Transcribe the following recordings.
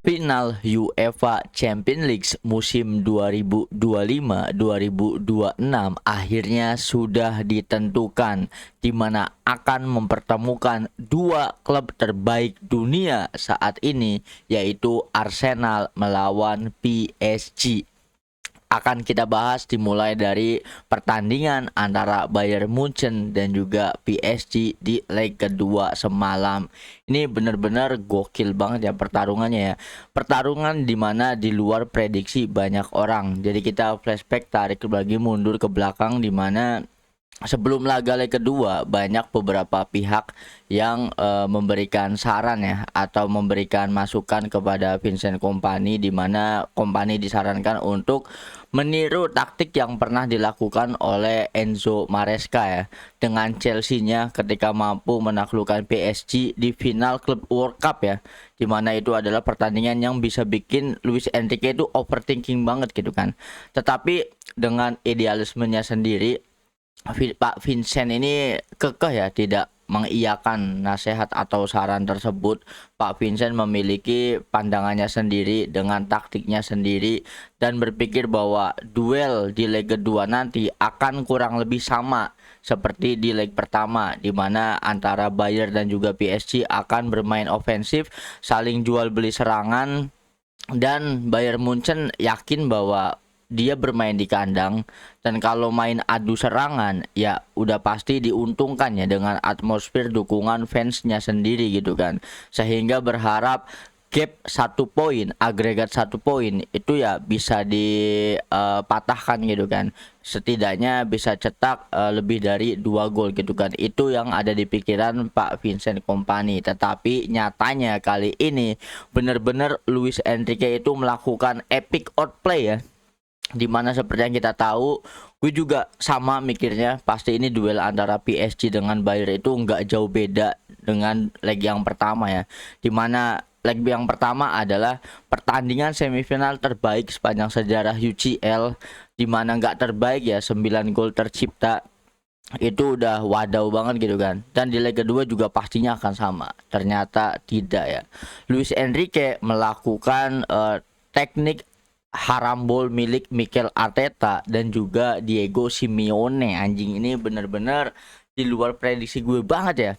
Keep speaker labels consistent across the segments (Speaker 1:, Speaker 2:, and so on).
Speaker 1: Final UEFA Champions League musim 2025-2026 akhirnya sudah ditentukan, di mana akan mempertemukan dua klub terbaik dunia saat ini, yaitu Arsenal melawan PSG. Akan kita bahas dimulai dari pertandingan antara Bayern Munchen dan juga PSG di leg kedua semalam. Ini benar-benar gokil banget ya pertarungannya ya. Pertarungan dimana di luar prediksi banyak orang. Jadi kita flashback, tarik lagi mundur ke belakang, dimana sebelum laga leg kedua banyak beberapa pihak yang memberikan saran ya, atau memberikan masukan kepada Vincent Kompany, di mana Kompany disarankan untuk meniru taktik yang pernah dilakukan oleh Enzo Maresca ya, dengan Chelsea-nya ketika mampu menaklukkan PSG di final Club World Cup ya, dimana itu adalah pertandingan yang bisa bikin Luis Enrique itu overthinking banget gitu kan. Tetapi dengan idealismenya sendiri, Pak Vincent ini kekeh ya, tidak mengiyakan nasihat atau saran tersebut. Pak Vincent memiliki pandangannya sendiri dengan taktiknya sendiri, dan berpikir bahwa duel di leg kedua nanti akan kurang lebih sama seperti di leg pertama, di mana antara Bayern dan juga PSG akan bermain ofensif, saling jual beli serangan, dan Bayern Munchen yakin bahwa dia bermain di kandang, dan kalau main adu serangan ya udah pasti diuntungkan ya dengan atmosfer dukungan fansnya sendiri gitu kan, sehingga berharap gap 1 poin, agregat 1 poin itu ya bisa dipatahkan gitu kan, setidaknya bisa cetak lebih dari 2 gol gitu kan. Itu yang ada di pikiran Pak Vincent Kompany. Tetapi nyatanya kali ini benar-benar Luis Enrique itu melakukan epic outplay ya, dimana seperti yang kita tahu, gue juga sama mikirnya, pasti ini duel antara PSG dengan Bayern itu nggak jauh beda dengan leg yang pertama ya, dimana leg yang pertama adalah pertandingan semifinal terbaik sepanjang sejarah UCL, dimana nggak terbaik ya, 9 gol tercipta, itu udah wadaw banget gitu kan. Dan di leg kedua juga pastinya akan sama. Ternyata tidak ya, Luis Enrique melakukan teknik harambol milik Mikel Arteta dan juga Diego Simeone. Anjing, ini bener-bener di luar prediksi gue banget ya.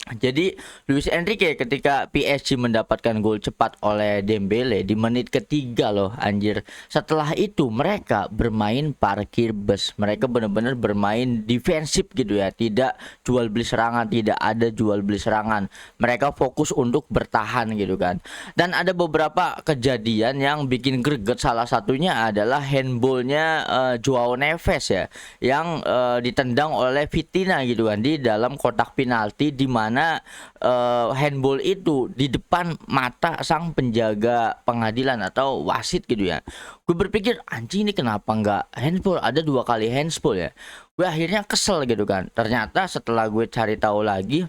Speaker 1: Jadi Luis Enrique ketika PSG mendapatkan gol cepat oleh Dembele di menit ketiga loh anjir. Setelah itu mereka bermain parkir bus. Mereka benar-benar bermain defensif gitu ya. Tidak jual beli serangan, tidak ada jual beli serangan. Mereka fokus untuk bertahan gitu kan. Dan ada beberapa kejadian yang bikin greget. Salah satunya adalah handballnya Joao Neves ya, yang ditendang oleh Vitina gitu kan di dalam kotak penalti, di mana handball itu di depan mata sang penjaga pengadilan atau wasit gitu ya. Gue berpikir anjing, ini kenapa nggak handball, ada 2 kali handball ya. Gue akhirnya kesel gitu kan. Ternyata setelah gue cari tahu lagi,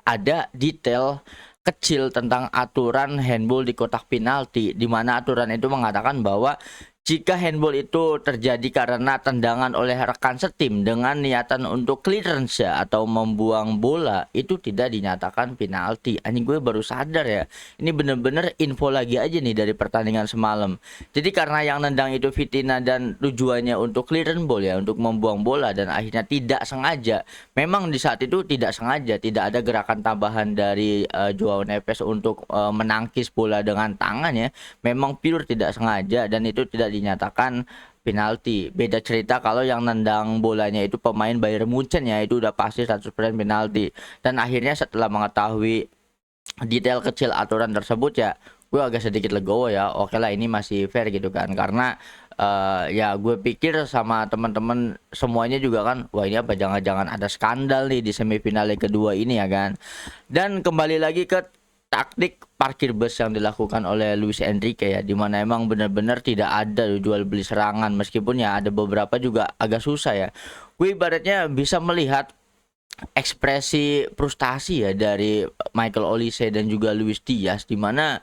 Speaker 1: ada detail kecil tentang aturan handball di kotak penalti, di mana aturan itu mengatakan bahwa jika handball itu terjadi karena tendangan oleh rekan setim dengan niatan untuk clearance ya, atau membuang bola, itu tidak dinyatakan penalti. Anjing, gue baru sadar ya. Ini bener-bener info lagi aja nih dari pertandingan semalam. Jadi karena yang nendang itu Vitina dan tujuannya untuk clearance ball ya, untuk membuang bola, dan akhirnya tidak sengaja. Memang di saat itu tidak sengaja, tidak ada gerakan tambahan dari Joao Neves untuk menangkis bola dengan tangan ya. Memang pure tidak sengaja, dan itu tidak dinyatakan penalti. Beda cerita kalau yang nendang bolanya itu pemain Bayern Munchen ya, itu udah pasti 100% penalti. Dan akhirnya setelah mengetahui detail kecil aturan tersebut ya, gue agak sedikit legowo ya. Oke lah, ini masih fair gitu kan, karena ya gue pikir sama teman-teman semuanya juga kan, wah ini apa jangan-jangan ada skandal nih di semifinal leg kedua ini ya kan. Dan kembali lagi ke taktik parkir bus yang dilakukan oleh Luis Enrique ya, dimana emang benar-benar tidak ada jual beli serangan, meskipun ya ada beberapa juga agak susah ya. Gue ibaratnya bisa melihat ekspresi frustasi ya dari Michael Olise dan juga Luis Diaz, dimana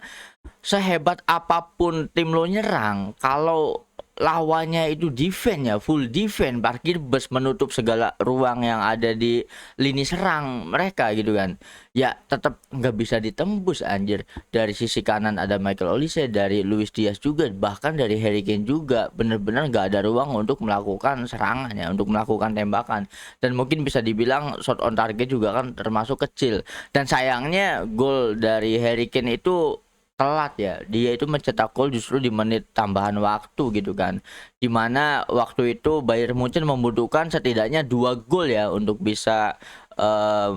Speaker 1: sehebat apapun tim lo nyerang, kalau lawannya itu defense ya, full defense, parkir bus menutup segala ruang yang ada di lini serang mereka gitu kan. Ya tetap nggak bisa ditembus anjir. Dari sisi kanan ada Michael Olise, dari Luis Diaz juga, bahkan dari Harry Kane juga, bener-bener nggak ada ruang untuk melakukan serangan ya, untuk melakukan tembakan. Dan mungkin bisa dibilang shot on target juga kan termasuk kecil. Dan sayangnya gol dari Harry Kane itu telat ya, dia itu mencetak gol justru di menit tambahan waktu gitu kan, dimana waktu itu Bayern Munchen membutuhkan setidaknya 2 gol ya untuk bisa eh,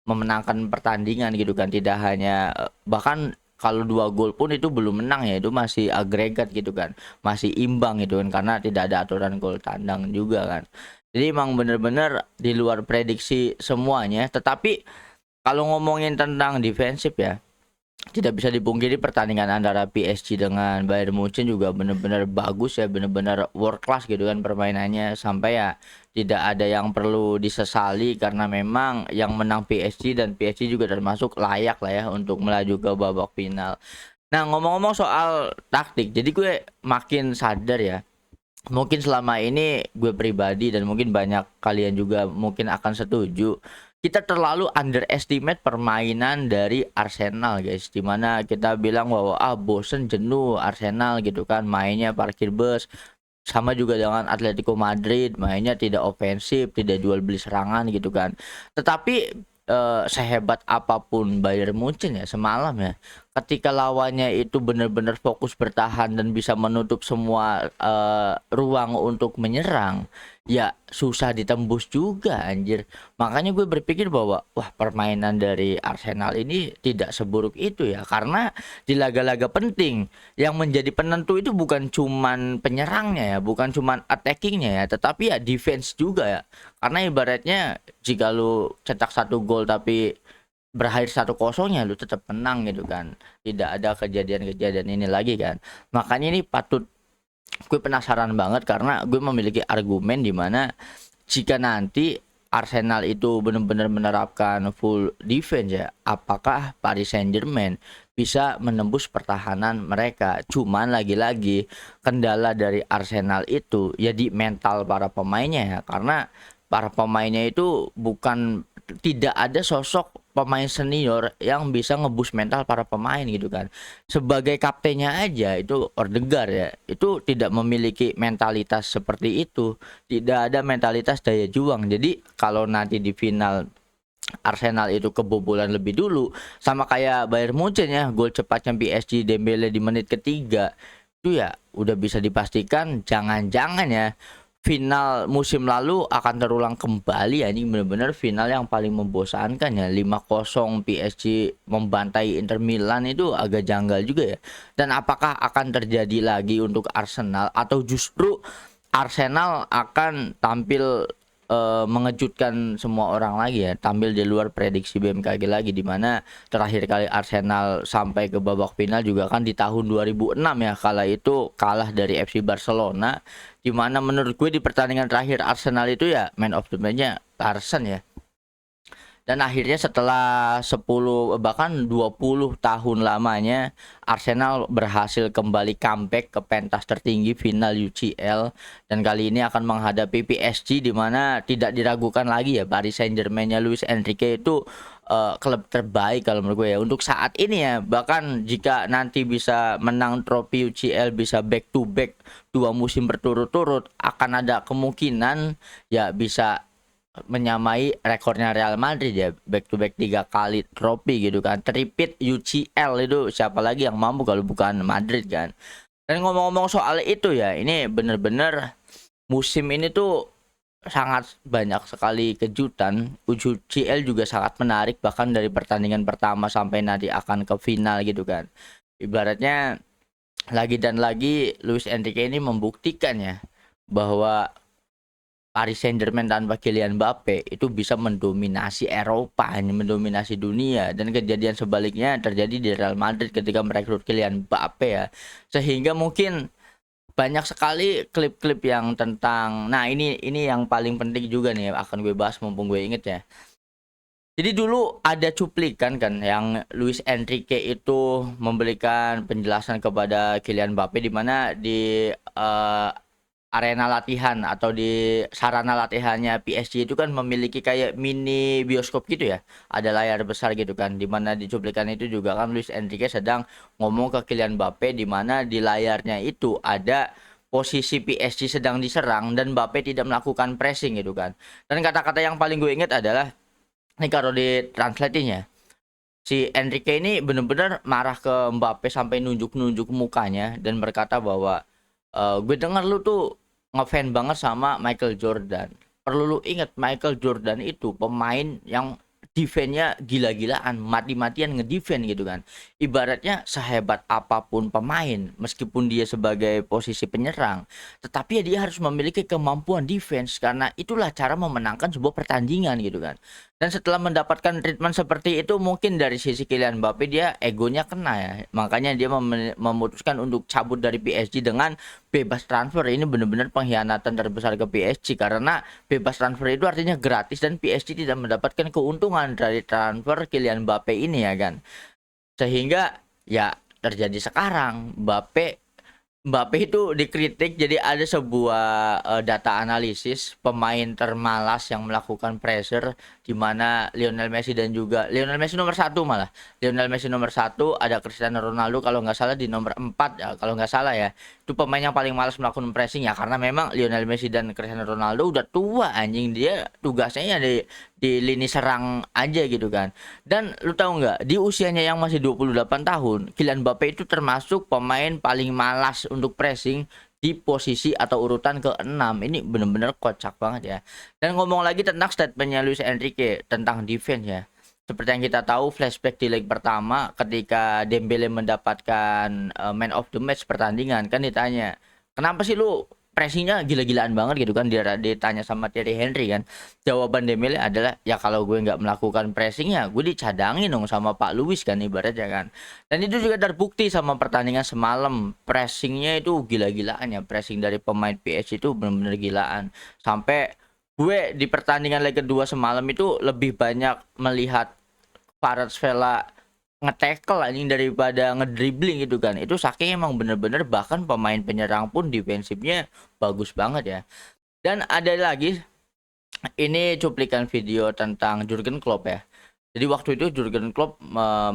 Speaker 1: memenangkan pertandingan gitu kan, tidak hanya bahkan kalau 2 gol pun itu belum menang ya, itu masih agregat gitu kan, masih imbang gitu kan, karena tidak ada aturan gol tandang juga kan. Jadi emang bener-bener di luar prediksi semuanya. Tetapi kalau ngomongin tentang defensif ya, tidak bisa dipungkiri pertandingan antara PSG dengan Bayern Munchen juga benar-benar bagus ya, benar-benar world class gitu kan permainannya, sampai ya tidak ada yang perlu disesali karena memang yang menang PSG, dan PSG juga termasuk layak lah ya untuk melaju ke babak final. Nah, ngomong-ngomong soal taktik, jadi gue makin sadar ya, mungkin selama ini gue pribadi dan mungkin banyak kalian juga mungkin akan setuju, kita terlalu underestimate permainan dari Arsenal guys, dimana kita bilang bahwa bosen, jenuh Arsenal gitu kan, mainnya parkir bus. Sama juga dengan Atletico Madrid, mainnya tidak ofensif, tidak jual beli serangan gitu kan. Tetapi sehebat apapun Bayern Munchen ya semalam ya, ketika lawannya itu benar-benar fokus bertahan dan bisa menutup semua ruang untuk menyerang, ya susah ditembus juga anjir. Makanya gue berpikir bahwa wah, permainan dari Arsenal ini tidak seburuk itu ya, karena di laga-laga penting yang menjadi penentu itu bukan cuman penyerangnya ya, bukan cuman attackingnya ya, tetapi ya defense juga ya. Karena ibaratnya jika lu cetak 1 gol tapi berakhir 1-0 ya lu tetap menang gitu kan. Tidak ada kejadian-kejadian ini lagi kan. Makanya ini patut, gue penasaran banget karena gue memiliki argumen di mana jika nanti Arsenal itu benar-benar menerapkan full defense ya, apakah Paris Saint-Germain bisa menembus pertahanan mereka? Cuman lagi-lagi kendala dari Arsenal itu ya di mental para pemainnya ya, karena para pemainnya itu bukan, tidak ada sosok pemain senior yang bisa ngebus mental para pemain gitu kan. Sebagai kaptennya aja itu Odegaard ya, itu tidak memiliki mentalitas seperti itu, tidak ada mentalitas daya juang. Jadi kalau nanti di final Arsenal itu kebobolan lebih dulu, sama kayak Bayern Munchen ya, gol cepatnya PSG Dembele di menit ketiga, itu ya udah bisa dipastikan jangan-jangan ya final musim lalu akan terulang kembali ya. Ini benar-benar final yang paling membosankan ya, 5-0 PSG membantai Inter Milan, itu agak janggal juga ya. Dan apakah akan terjadi lagi untuk Arsenal, atau justru Arsenal akan tampil mengejutkan semua orang lagi ya, tampil di luar prediksi BMKG lagi, di mana terakhir kali Arsenal sampai ke babak final juga kan di tahun 2006 ya, kala itu kalah dari FC Barcelona, di mana menurut gue di pertandingan terakhir Arsenal itu ya man of the match-nya Larsen ya. Dan akhirnya setelah 10 bahkan 20 tahun lamanya Arsenal berhasil kembali comeback ke pentas tertinggi final UCL, dan kali ini akan menghadapi PSG, di mana tidak diragukan lagi ya Paris Saint-Germain-nya Luis Enrique itu klub terbaik kalau menurut gue ya untuk saat ini ya. Bahkan jika nanti bisa menang trofi UCL, bisa back to back 2 musim berturut-turut, akan ada kemungkinan ya bisa menyamai rekornya Real Madrid ya, back to back 3 kali trofi gitu kan, tripit UCL, itu siapa lagi yang mampu kalau bukan Madrid kan. Dan ngomong-ngomong soal itu ya, ini bener-bener musim ini tuh sangat banyak sekali kejutan. UCL juga sangat menarik, bahkan dari pertandingan pertama sampai nanti akan ke final gitu kan. Ibaratnya lagi dan lagi Luis Enrique ini membuktikan ya bahwa Paris Saint-Germain tanpa Kylian Mbappe itu bisa mendominasi Eropa, hanya mendominasi dunia, dan kejadian sebaliknya terjadi di Real Madrid ketika merekrut Kylian Mbappe ya. Sehingga mungkin banyak sekali klip-klip yang tentang, nah ini yang paling penting juga nih akan gue bahas mumpung gue inget ya. Jadi dulu ada cuplikan kan yang Luis Enrique itu memberikan penjelasan kepada Kylian Mbappe di mana di arena latihan atau di sarana latihannya PSG itu kan memiliki kayak mini bioskop gitu ya. Ada layar besar gitu kan. Di mana di cuplikan itu juga kan Luis Enrique sedang ngomong ke Kylian Mbappe di mana di layarnya itu ada posisi PSG sedang diserang dan Mbappe tidak melakukan pressing gitu kan. Dan kata-kata yang paling gue ingat adalah ini kalau di translate-nya, si Enrique ini bener-bener marah ke Mbappe sampai nunjuk-nunjuk mukanya dan berkata bahwa gue dengar lu tuh ngefan banget sama Michael Jordan. Perlu lu ingat Michael Jordan itu pemain yang defense-nya gila-gilaan, mati-matian ngedefend gitu kan. Ibaratnya sehebat apapun pemain, meskipun dia sebagai posisi penyerang, tetapi ya dia harus memiliki kemampuan defense karena itulah cara memenangkan sebuah pertandingan gitu kan. Dan setelah mendapatkan treatment seperti itu mungkin dari sisi Kylian Mbappe dia egonya kena ya. Makanya dia memutuskan untuk cabut dari PSG dengan bebas transfer. Ini benar-benar pengkhianatan terbesar ke PSG karena bebas transfer itu artinya gratis dan PSG tidak mendapatkan keuntungan dari transfer Kylian Mbappe ini ya kan. Sehingga ya terjadi sekarang Mbappe itu dikritik jadi ada sebuah data analisis pemain termalas yang melakukan pressure di mana Lionel Messi dan juga Lionel Messi nomor satu malah Lionel Messi nomor satu ada Cristiano Ronaldo kalau nggak salah di nomor 4 ya kalau nggak salah ya itu pemain yang paling malas melakukan pressing ya karena memang Lionel Messi dan Cristiano Ronaldo udah tua anjing dia tugasnya ya di lini serang aja gitu kan. Dan lu tahu nggak, di usianya yang masih 28 tahun, Kylian Mbappe itu termasuk pemain paling malas untuk pressing di posisi atau urutan ke-6. Ini bener-bener kocak banget ya. Dan ngomong lagi tentang statementnya Luis Enrique tentang defense ya. Seperti yang kita tahu flashback di leg pertama ketika Dembele mendapatkan man of the match pertandingan kan ditanya, "Kenapa sih lu pressingnya gila-gilaan banget gitu kan?" Dia ditanya sama Thierry Henry kan. Jawaban Dembele adalah ya kalau gue nggak melakukan pressingnya gue dicadangin dong sama Pak Luis kan ibaratnya kan. Dan itu juga terbukti sama pertandingan semalam pressingnya itu gila-gilaan ya. Pressing dari pemain PSG itu benar-benar gilaan. Sampai gue di pertandingan leg kedua semalam itu lebih banyak melihat Kvaratskhelia nge-tackle anjing daripada ngedribbling gitu kan. Itu saking emang bener-bener bahkan pemain penyerang pun defensifnya bagus banget ya. Dan ada lagi ini cuplikan video tentang Jurgen Klopp ya. Jadi waktu itu Jurgen Klopp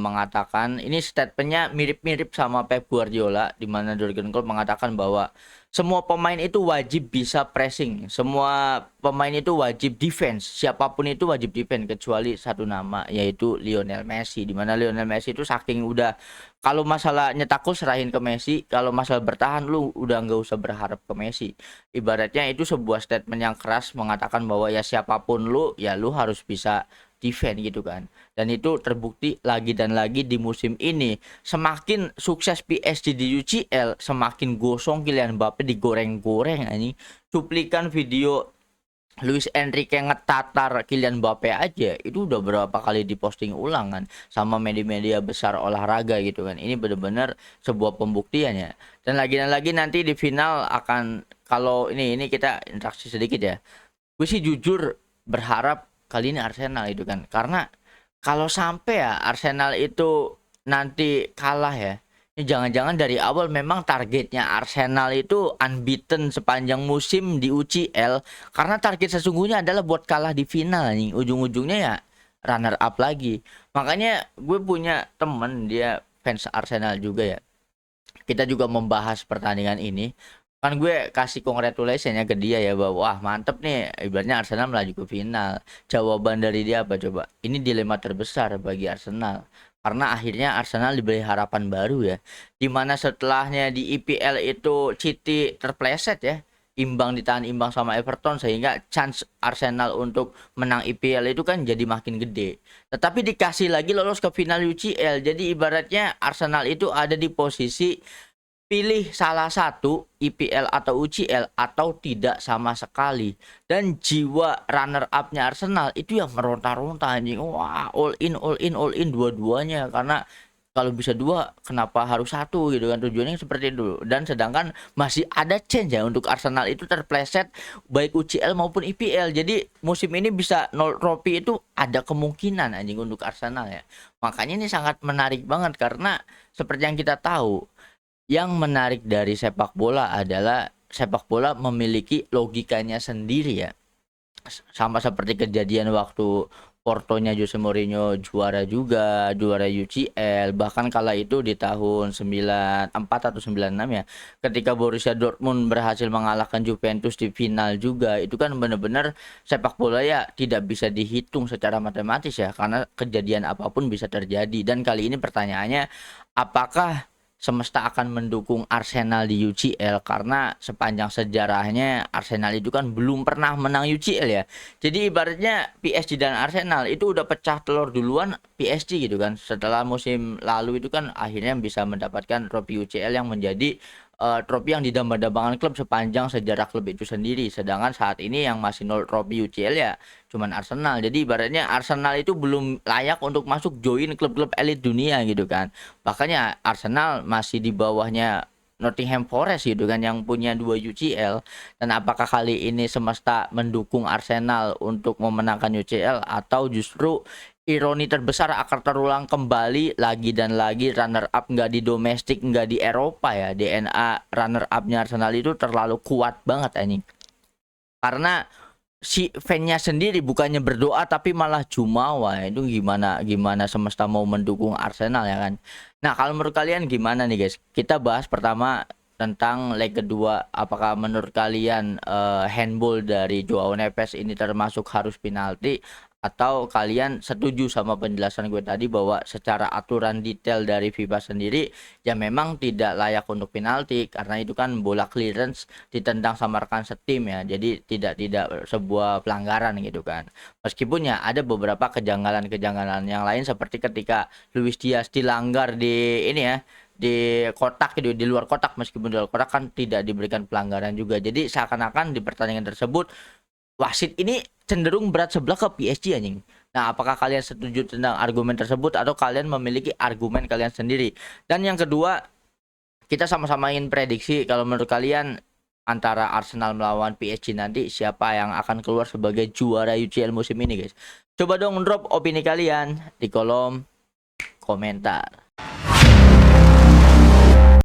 Speaker 1: mengatakan ini statementnya mirip-mirip sama Pep Guardiola di mana Jurgen Klopp mengatakan bahwa semua pemain itu wajib bisa pressing, semua pemain itu wajib defense, siapapun itu wajib defense kecuali satu nama yaitu Lionel Messi. Di mana Lionel Messi itu saking udah kalau masalah nyetak gol serahin ke Messi, kalau masalah bertahan lu udah nggak usah berharap ke Messi. Ibaratnya itu sebuah statement yang keras mengatakan bahwa ya siapapun lu ya lu harus bisa defend gitu kan. Dan itu terbukti lagi dan lagi di musim ini. Semakin sukses PSG di UCL, semakin gosong Kylian Mbappe digoreng-goreng anjing. Cuplikan video Luis Enrique ngetatar Kylian Mbappe aja itu udah berapa kali diposting ulang kan sama media-media besar olahraga gitu kan. Ini benar-benar sebuah pembuktian ya. Dan lagi nanti di final akan kalau ini kita interaksi sedikit ya. Gue sih jujur berharap kali ini Arsenal itu kan karena kalau sampai ya Arsenal itu nanti kalah ya ini jangan-jangan dari awal memang targetnya Arsenal itu unbeaten sepanjang musim di UCL karena target sesungguhnya adalah buat kalah di final nih ujung-ujungnya ya runner up lagi. Makanya gue punya temen dia fans Arsenal juga ya, kita juga membahas pertandingan ini kan gue kasih congratulationnya ke dia ya bahwa wah mantep nih ibaratnya Arsenal melaju ke final. Jawaban dari dia apa coba? Ini dilema terbesar bagi Arsenal karena akhirnya Arsenal diberi harapan baru ya, dimana setelahnya di IPL itu City terpleset ya, ditahan imbang sama Everton sehingga chance Arsenal untuk menang IPL itu kan jadi makin gede. Tetapi dikasih lagi lolos ke final UCL. Jadi ibaratnya Arsenal itu ada di posisi pilih salah satu IPL atau UCL atau tidak sama sekali. Dan jiwa runner up-nya Arsenal itu yang meronta-ronta anjing. Wah, all in dua-duanya karena kalau bisa dua kenapa harus satu gitu kan, tujuannya seperti itu. Dan sedangkan masih ada chance ya untuk Arsenal itu terpleset baik UCL maupun IPL. Jadi musim ini bisa 0 trofi itu ada kemungkinan anjing untuk Arsenal ya. Makanya ini sangat menarik banget karena seperti yang kita tahu, yang menarik dari sepak bola adalah sepak bola memiliki logikanya sendiri ya. Sama seperti kejadian waktu Portonya Jose Mourinho juara juga, juara UCL, bahkan kala itu di tahun 94 atau 96 ya, ketika Borussia Dortmund berhasil mengalahkan Juventus di final juga. Itu kan benar-benar sepak bola ya tidak bisa dihitung secara matematis ya, karena kejadian apapun bisa terjadi. Dan kali ini pertanyaannya, apakah semesta akan mendukung Arsenal di UCL? Karena sepanjang sejarahnya Arsenal itu kan belum pernah menang UCL ya. Jadi ibaratnya PSG dan Arsenal itu udah pecah telur duluan PSG gitu kan. Setelah musim lalu itu kan akhirnya bisa mendapatkan trofi UCL yang menjadi trofi yang didambang-dambangkan klub sepanjang sejarah klub itu sendiri. Sedangkan saat ini yang masih 0 trofi UCL ya cuman Arsenal. Jadi ibaratnya Arsenal itu belum layak untuk masuk join klub-klub elit dunia gitu kan. Makanya Arsenal masih di bawahnya Nottingham Forest gitu kan yang punya 2 UCL. Dan apakah kali ini semesta mendukung Arsenal untuk memenangkan UCL, atau justru ironi terbesar akan terulang kembali lagi dan lagi, runner up nggak di domestik, nggak di Eropa ya. DNA runner upnya Arsenal itu terlalu kuat banget anjing. Karena si fansnya sendiri bukannya berdoa tapi malah jumawa. Itu gimana gimana semesta mau mendukung Arsenal ya kan. Nah, kalau menurut kalian gimana nih guys? Kita bahas pertama tentang leg kedua. Apakah menurut kalian handball dari Joao Neves ini termasuk harus penalti, atau kalian setuju sama penjelasan gue tadi bahwa secara aturan detail dari FIFA sendiri ya memang tidak layak untuk penalti karena itu kan bola clearance ditendang sama rekan setim ya. Jadi tidak sebuah pelanggaran gitu kan. Meskipun ya ada beberapa kejanggalan-kejanggalan yang lain seperti ketika Luis Diaz dilanggar di ini ya, di kotak gitu, di luar kotak, meskipun di luar kotak kan tidak diberikan pelanggaran juga. Jadi seakan-akan di pertandingan tersebut wasit ini cenderung berat sebelah ke PSG anjing. Nah, apakah kalian setuju tentang argumen tersebut atau kalian memiliki argumen kalian sendiri? Dan yang kedua, kita sama-sama ingin prediksi kalau menurut kalian antara Arsenal melawan PSG nanti siapa yang akan keluar sebagai juara UCL musim ini, guys. Coba dong drop opini kalian di kolom komentar.